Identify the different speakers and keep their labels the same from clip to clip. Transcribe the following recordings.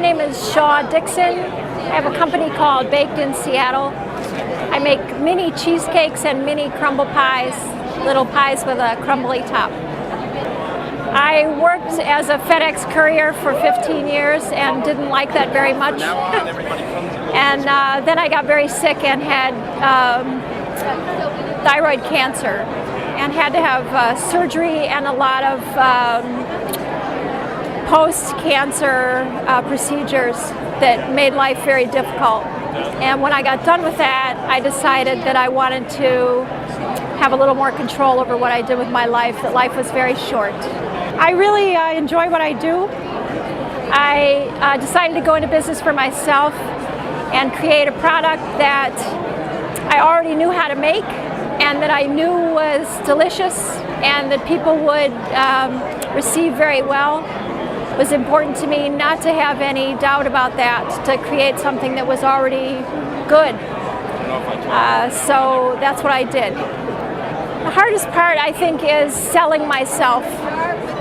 Speaker 1: name is Shaw Dixon. I have a company called Baked in Seattle. I make mini cheesecakes and mini crumble pies, little pies with a crumbly top. I worked as a FedEx courier for 15 years and didn't like that very much. And then I got very sick and had thyroid cancer and had to have surgery and a lot of post-cancer procedures that made life very difficult. And when I got done with that, I decided that I wanted to have a little more control over what I did with my life, that life was very short. I really enjoy what I do. I decided to go into business for myself and create a product that I already knew how to make and that I knew was delicious and that people would receive very well. It was important to me not to have any doubt about that, to create something that was already good. So that's what I did. The hardest part, I think, is selling myself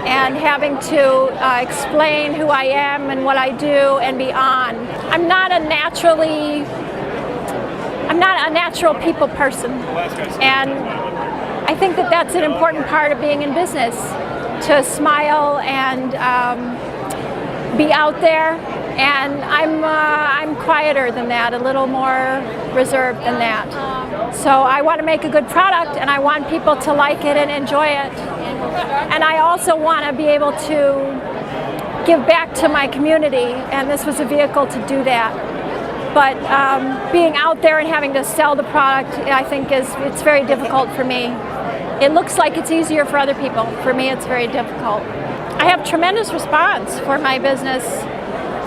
Speaker 1: and having to explain who I am and what I do and be on. I'm not a natural people person, and I think that that's an important part of being in business, to smile and be out there. And I'm quieter than that, a little more reserved than that. So I want to make a good product, and I want people to like it and enjoy it. And I also want to be able to give back to my community, and this was a vehicle to do that. But being out there and having to sell the product, I think it's very difficult for me. It looks like it's easier for other people. For me, it's very difficult. I have tremendous response for my business.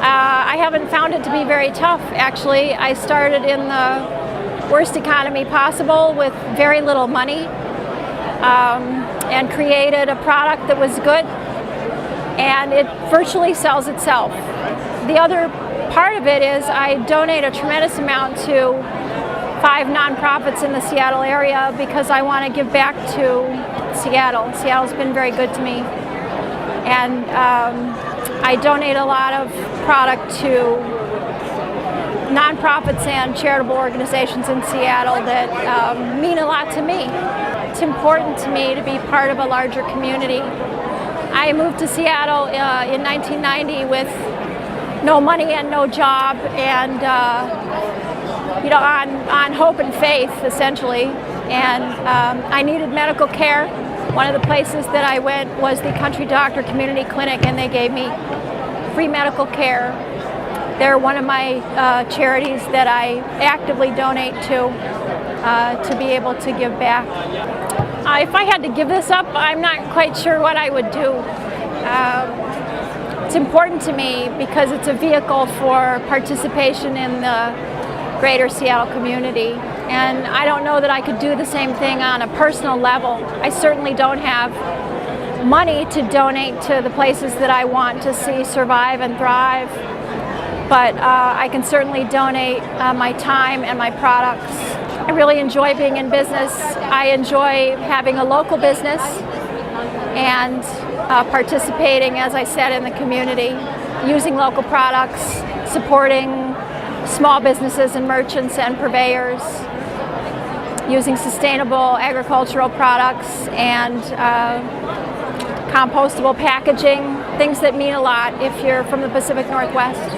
Speaker 1: I haven't found it to be very tough, actually. I started in the worst economy possible with very little money and created a product that was good, and it virtually sells itself. The other part of it is I donate a tremendous amount to 5 nonprofits in the Seattle area because I want to give back to Seattle. Seattle's been very good to me. And I donate a lot of product to nonprofits and charitable organizations in Seattle that mean a lot to me. It's important to me to be part of a larger community. I moved to Seattle in 1990 with no money and no job, and on hope and faith, essentially. And I needed medical care. One of the places that I went was the Country Doctor Community Clinic, and they gave me free medical care. They're one of my charities that I actively donate to be able to give back. If I had to give this up, I'm not quite sure what I would do. It's important to me because it's a vehicle for participation in the greater Seattle community. And I don't know that I could do the same thing on a personal level. I certainly don't have money to donate to the places that I want to see survive and thrive. But I can certainly donate my time and my products. I really enjoy being in business. I enjoy having a local business and participating, as I said, in the community, using local products, supporting small businesses and merchants and purveyors, using sustainable agricultural products and compostable packaging, things that mean a lot if you're from the Pacific Northwest.